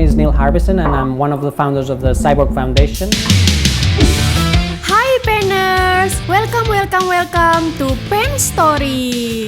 is Neil Harbison and I'm one of the founders of the Cyborg Foundation. Hai Penners, welcome to Pen Story.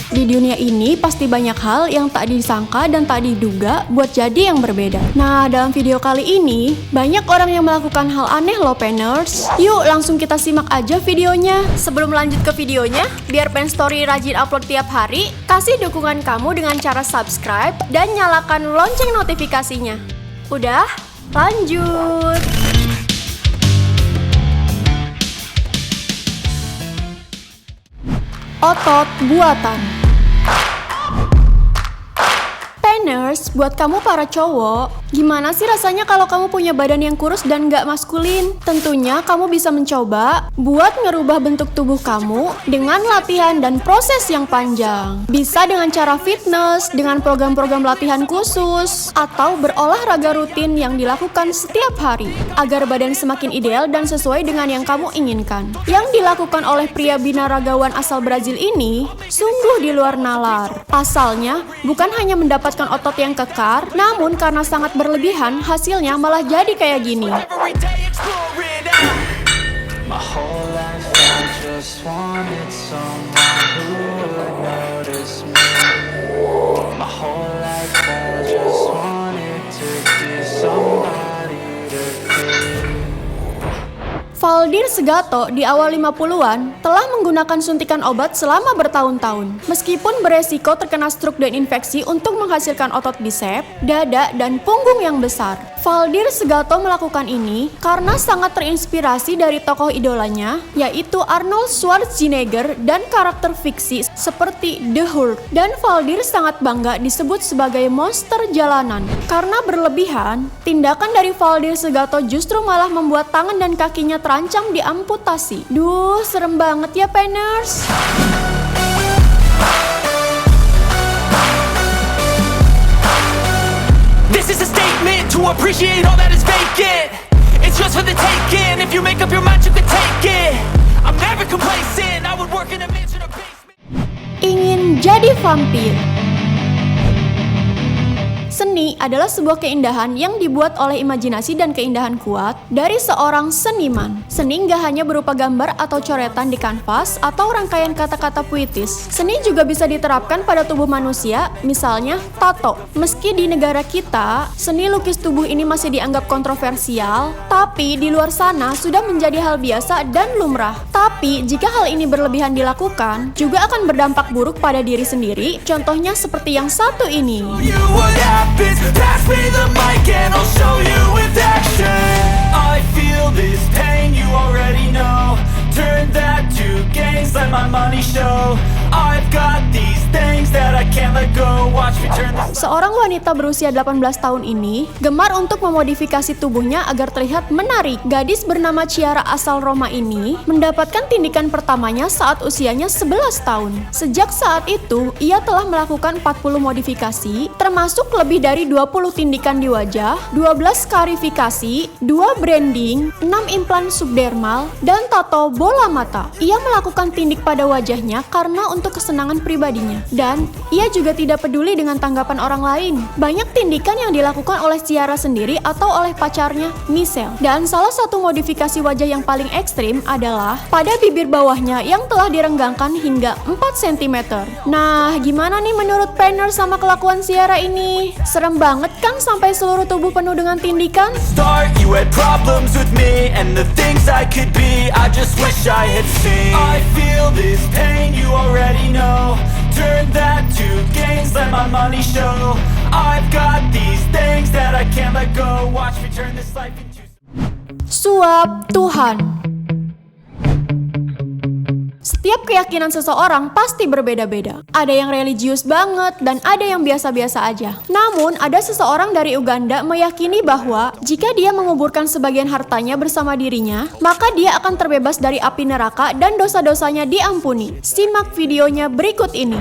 Di dunia ini pasti banyak hal yang tak disangka dan tak diduga buat jadi yang berbeda. Nah, dalam video kali ini, banyak orang yang melakukan hal aneh loh Penners. Yuk langsung kita simak aja videonya. Sebelum lanjut ke videonya, biar Pen Story rajin upload tiap hari, kasih dukungan kamu dengan cara subscribe dan nyalakan lonceng notifikasinya. Udah, lanjut! Otot buatan. Penners, buat kamu para cowok, gimana sih rasanya kalau kamu punya badan yang kurus dan gak maskulin? Tentunya kamu bisa mencoba buat ngerubah bentuk tubuh kamu dengan latihan dan proses yang panjang. Bisa dengan cara fitness, dengan program-program latihan khusus, atau berolahraga rutin yang dilakukan setiap hari, agar badan semakin ideal dan sesuai dengan yang kamu inginkan. Yang dilakukan oleh pria binaragawan asal Brazil ini sungguh di luar nalar. Pasalnya, bukan hanya mendapatkan otot yang kekar, namun karena sangat berlebihan, hasilnya malah jadi kayak gini. Valdir Segato di awal 50-an telah menggunakan suntikan obat selama bertahun-tahun. Meskipun beresiko terkena stroke dan infeksi untuk menghasilkan otot bisep, dada, dan punggung yang besar. Valdir Segato melakukan ini karena sangat terinspirasi dari tokoh idolanya, yaitu Arnold Schwarzenegger dan karakter fiksi seperti The Hulk. Dan Valdir sangat bangga disebut sebagai monster jalanan. Karena berlebihan, tindakan dari Valdir Segato justru malah membuat tangan dan kakinya terancam diamputasi. Duh, serem banget ya Penners. This is a statement to appreciate all that is vacant. It's just for the taking. If you make up your mind, you can take it. I'm never complacent. I would work in a mansion or basement. Ingin jadi vampir. Seni adalah sebuah keindahan yang dibuat oleh imajinasi dan keindahan kuat dari seorang seniman. Seni nggak hanya berupa gambar atau coretan di kanvas atau rangkaian kata-kata puitis. Seni juga bisa diterapkan pada tubuh manusia, misalnya tato. Meski di negara kita, seni lukis tubuh ini masih dianggap kontroversial, tapi di luar sana sudah menjadi hal biasa dan lumrah. Tapi jika hal ini berlebihan dilakukan, juga akan berdampak buruk pada diri sendiri. Contohnya seperti yang satu ini. Pass me the mic and I'll show you with action. I feel this pain, you already know. Turn that to gains, let my money show. I've got these things that I can't let go. Watch me turn this. Seorang wanita berusia 18 tahun ini gemar untuk memodifikasi tubuhnya agar terlihat menarik. Gadis bernama Ciara asal Roma ini mendapatkan tindikan pertamanya saat usianya 11 tahun. Sejak saat itu, ia telah melakukan 40 modifikasi, termasuk lebih dari 20 tindikan di wajah, 12 skarifikasi, 2 branding, 6 implan subdermal, dan tato bola mata. Ia melakukan tindik pada wajahnya karena untuk kesenangan pribadinya. Dan ia juga tidak peduli dengan tanggapan orang lain. Banyak tindikan yang dilakukan oleh Ciara sendiri atau oleh pacarnya, Michelle. Dan salah satu modifikasi wajah yang paling ekstrim adalah pada bibir bawahnya yang telah direnggangkan hingga 4 cm. Nah, gimana nih menurut Penners sama kelakuan Ciara ini? Serem banget kan sampai seluruh tubuh penuh dengan tindikan? Start, you had problems with me and the things I could be. I just wish I had seen. I feel this pain, you already know. Turn that to gains, let my money show. I've got these things that I can't let go. Watch me turn this life into. Suap Tuhan. Setiap keyakinan seseorang pasti berbeda-beda. Ada yang religius banget dan ada yang biasa-biasa aja. Namun, ada seseorang dari Uganda meyakini bahwa jika dia menguburkan sebagian hartanya bersama dirinya, maka dia akan terbebas dari api neraka dan dosa-dosanya diampuni. Simak videonya berikut ini.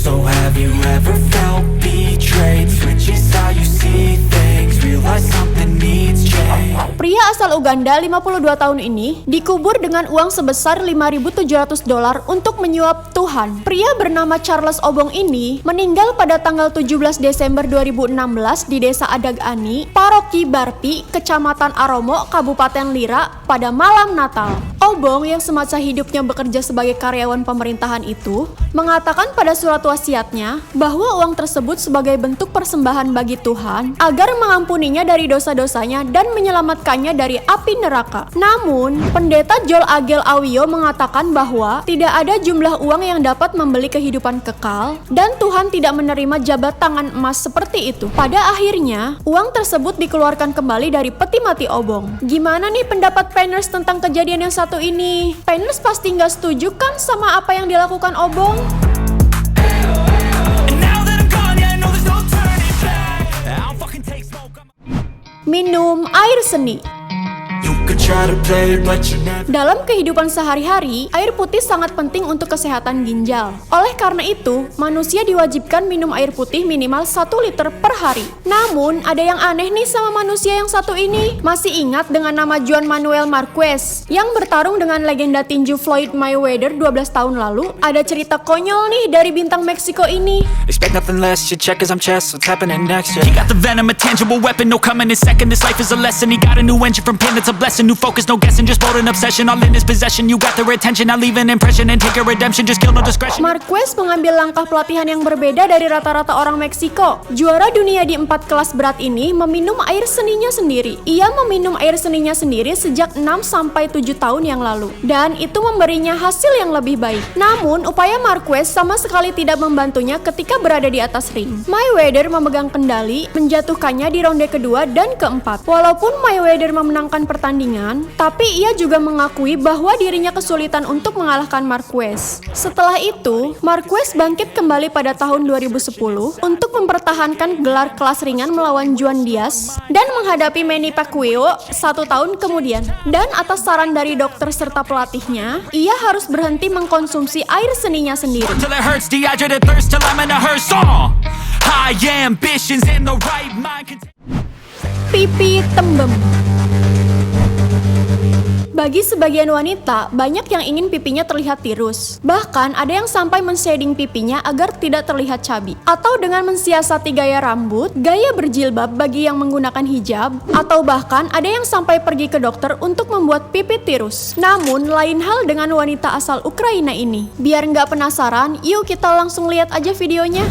So have you ever felt betrayed? Switches how you see things, realize something needs change. Pria Pria asal Uganda 52 tahun ini dikubur dengan uang sebesar $5.700 untuk menyuap Tuhan. Pria bernama Charles Obong ini meninggal pada tanggal 17 Desember 2016 di Desa Adagani, Paroki Barpi, Kecamatan Aromo, Kabupaten Lira pada malam Natal. Obong yang semasa hidupnya bekerja sebagai karyawan pemerintahan itu mengatakan pada surat wasiatnya bahwa uang tersebut sebagai bentuk persembahan bagi Tuhan agar mengampuninya dari dosa-dosanya dan menyelamatkannya dari api neraka. Namun, Pendeta Joel Agel Awio mengatakan bahwa tidak ada jumlah uang yang dapat membeli kehidupan kekal dan Tuhan tidak menerima jabat tangan emas seperti itu. Pada akhirnya, uang tersebut dikeluarkan kembali dari peti mati Obong. Gimana nih pendapat Painers tentang kejadian yang satu ini? Painers pasti nggak setuju kan sama apa yang dilakukan Obong? Minum air seni. Dalam kehidupan sehari-hari, air putih sangat penting untuk kesehatan ginjal. Oleh karena itu, manusia diwajibkan minum air putih minimal 1 liter per hari. Namun, ada yang aneh nih sama manusia yang satu ini. Masih ingat dengan nama Juan Manuel Marquez yang bertarung dengan legenda tinju Floyd Mayweather 12 tahun lalu? Ada cerita konyol nih dari bintang Meksiko ini. Expect nothing less, you check as I'm chess, what's happening next? Yeah. He got the venom, a tangible weapon, no coming in second. This life is a lesson, he got a new engine from pain, it's a blessing. New focus, no guessing, just bold and obsession. All in his possession, you got their attention. I leave an impression and take a redemption, just kill no discretion. Marquez mengambil langkah pelatihan yang berbeda dari rata-rata orang Meksiko. Juara dunia di 4 kelas berat ini meminum air seninya sendiri. Ia meminum air seninya sendiri sejak 6-7 tahun yang lalu. Dan itu memberinya hasil yang lebih baik. Namun, upaya Marquez sama sekali tidak membantunya ketika berada di atas ring. Mayweather memegang kendali, menjatuhkannya di ronde kedua dan keempat. Walaupun Mayweather memenangkan pertandingan, tapi ia juga mengakui bahwa dirinya kesulitan untuk mengalahkan Marquez. Setelah itu, Marquez bangkit kembali pada tahun 2010 untuk mempertahankan gelar kelas ringan melawan Juan Diaz dan menghadapi Manny Pacquiao 1 tahun kemudian. Dan atas saran dari dokter serta pelatihnya, ia harus berhenti mengkonsumsi air seninya sendiri. Till it hurts, dehydrated thirst till I'm in a hearse. High ambitions in the right mind. Pipi tembem. Bagi sebagian wanita, banyak yang ingin pipinya terlihat tirus. Bahkan ada yang sampai men-shading pipinya agar tidak terlihat cabi. Atau dengan mensiasati gaya rambut, gaya berjilbab bagi yang menggunakan hijab, atau bahkan ada yang sampai pergi ke dokter untuk membuat pipi tirus. Namun, lain hal dengan wanita asal Ukraina ini. Biar nggak penasaran, yuk kita langsung lihat aja videonya.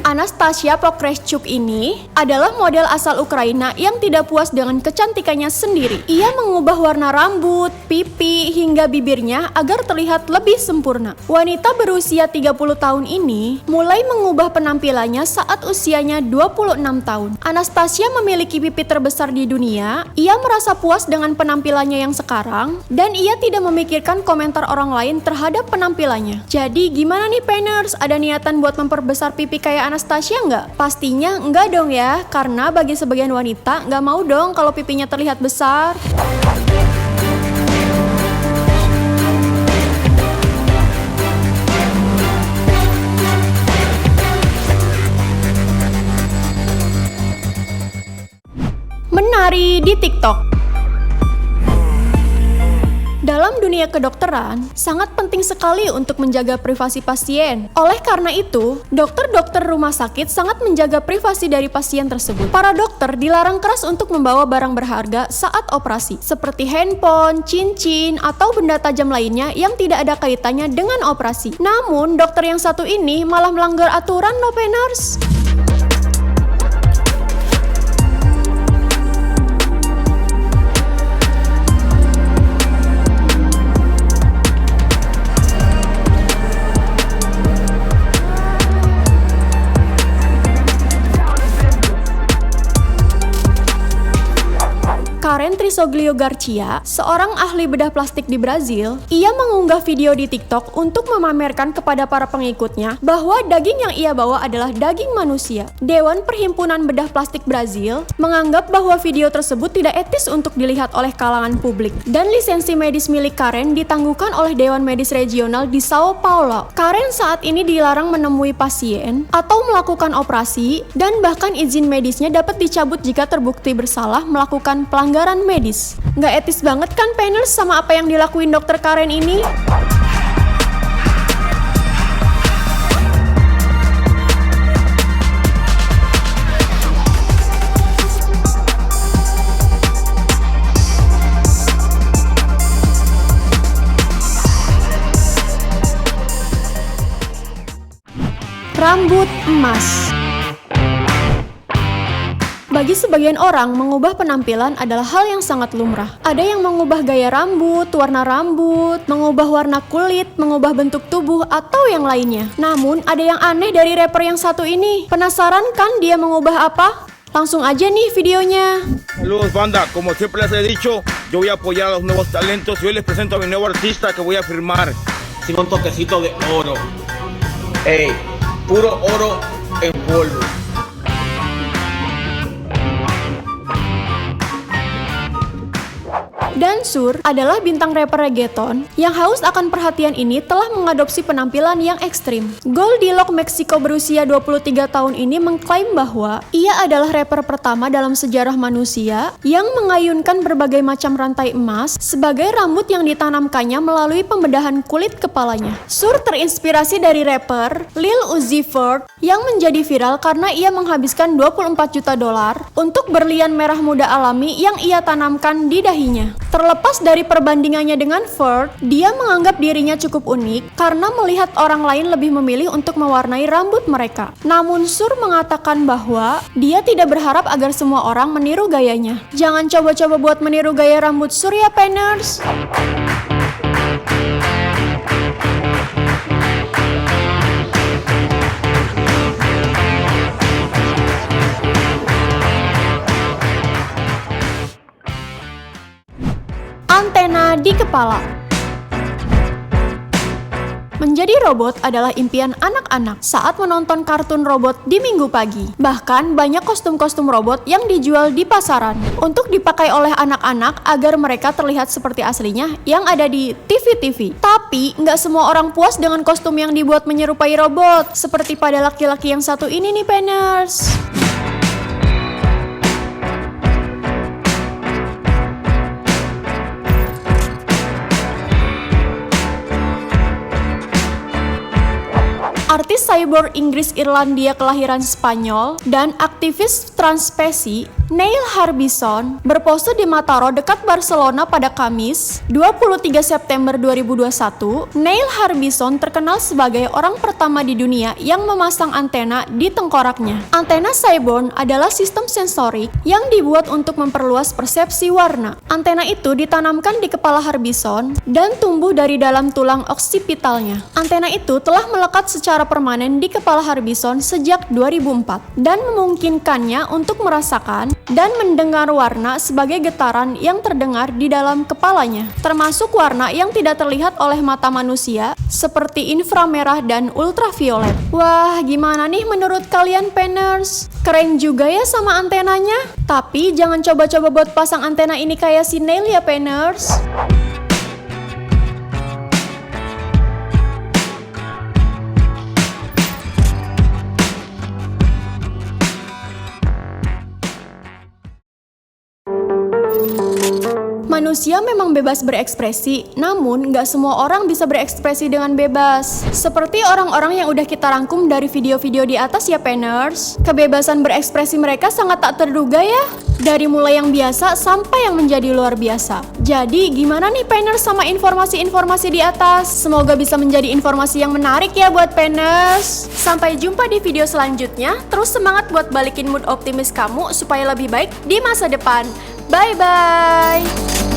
Anastasia Pokreshchuk ini adalah model asal Ukraina yang tidak puas dengan kecantikannya sendiri. Ia mengubah warna rambut, pipi, hingga bibirnya agar terlihat lebih sempurna. Wanita berusia 30 tahun ini mulai mengubah penampilannya saat usianya 26 tahun. Anastasia memiliki pipi terbesar di dunia. Ia merasa puas dengan penampilannya yang sekarang dan ia tidak memikirkan komentar orang lain terhadap penampilannya. Jadi gimana nih Painers? Ada niatan buat memperbesar pipi kayak Anastasia nggak? Pastinya enggak dong ya, karena bagi sebagian wanita nggak mau dong kalau pipinya terlihat besar. Menari di TikTok. Dalam dunia kedokteran, sangat penting sekali untuk menjaga privasi pasien. Oleh karena itu, dokter-dokter rumah sakit sangat menjaga privasi dari pasien tersebut. Para dokter dilarang keras untuk membawa barang berharga saat operasi, seperti handphone, cincin, atau benda tajam lainnya yang tidak ada kaitannya dengan operasi. Namun, dokter yang satu ini malah melanggar aturan, no Painers. Karen Karen Trisoglio Garcia, seorang ahli bedah plastik di Brazil. Ia mengunggah video di TikTok untuk memamerkan kepada para pengikutnya bahwa daging yang ia bawa adalah daging manusia. Dewan Perhimpunan Bedah Plastik Brazil menganggap bahwa video tersebut tidak etis untuk dilihat oleh kalangan publik, dan lisensi medis milik Karen ditangguhkan oleh Dewan Medis Regional di Sao Paulo. Karen saat ini dilarang menemui pasien atau melakukan operasi, dan bahkan izin medisnya dapat dicabut jika terbukti bersalah melakukan pelanggaran medis. Nggak etis banget kan Penners sama apa yang dilakuin dokter Karen ini? Rambut emas. Bagi sebagian orang, mengubah penampilan adalah hal yang sangat lumrah. Ada yang mengubah gaya rambut, warna rambut, mengubah warna kulit, mengubah bentuk tubuh, atau yang lainnya. Namun, ada yang aneh dari rapper yang satu ini. Penasaran kan dia mengubah apa? Langsung aja nih videonya. Saludos banda, como siempre les he dicho, yo voy a apoyar a los nuevos talentos y hoy les presento a mi nuevo artista que voy a firmar. Sin un toquecito de oro. Ey, puro oro en polvo. Dansur adalah bintang rapper reggaeton yang haus akan perhatian ini telah mengadopsi penampilan yang ekstrim. Goldilocks Meksiko berusia 23 tahun ini mengklaim bahwa ia adalah rapper pertama dalam sejarah manusia yang mengayunkan berbagai macam rantai emas sebagai rambut yang ditanamkannya melalui pembedahan kulit kepalanya. Sur terinspirasi dari rapper Lil Uzi Vert yang menjadi viral karena ia menghabiskan $24 juta untuk berlian merah muda alami yang ia tanamkan di dahinya. Terlepas dari perbandingannya dengan Vert, dia menganggap dirinya cukup unik karena melihat orang lain lebih memilih untuk mewarnai rambut mereka. Namun Sur mengatakan bahwa dia tidak berharap agar semua orang meniru gayanya. Jangan coba-coba buat meniru gaya rambut Sur ya Penners. Antena di kepala. Menjadi robot adalah impian anak-anak saat menonton kartun robot di Minggu pagi. Bahkan banyak kostum-kostum robot yang dijual di pasaran untuk dipakai oleh anak-anak agar mereka terlihat seperti aslinya yang ada di TV-TV. Tapi nggak semua orang puas dengan kostum yang dibuat menyerupai robot, seperti pada laki-laki yang satu ini nih Penners. Artis cyborg Inggris Irlandia kelahiran Spanyol dan aktivis transspesi Neil Harbisson berpose di Mataró dekat Barcelona pada Kamis 23 September 2021. Neil Harbisson terkenal sebagai orang pertama di dunia yang memasang antena di tengkoraknya. Antena cyborg adalah sistem sensorik yang dibuat untuk memperluas persepsi warna. Antena itu ditanamkan di kepala Harbisson dan tumbuh dari dalam tulang oksipitalnya. Antena itu telah melekat secara permanen di kepala Harbisson sejak 2004 dan memungkinkannya untuk merasakan dan mendengar warna sebagai getaran yang terdengar di dalam kepalanya, termasuk warna yang tidak terlihat oleh mata manusia seperti inframerah dan ultraviolet. Wah, gimana nih menurut kalian Penners? Keren juga ya sama antenanya? Tapi jangan coba-coba buat pasang antena ini kayak si Neil ya Penners. Manusia memang bebas berekspresi, namun nggak semua orang bisa berekspresi dengan bebas. Seperti orang-orang yang udah kita rangkum dari video-video di atas ya Penners. Kebebasan berekspresi mereka sangat tak terduga ya. Dari mulai yang biasa sampai yang menjadi luar biasa. Jadi gimana nih Penners sama informasi-informasi di atas? Semoga bisa menjadi informasi yang menarik ya buat Penners. Sampai jumpa di video selanjutnya. Terus semangat buat balikin mood optimis kamu supaya lebih baik di masa depan. Bye-bye.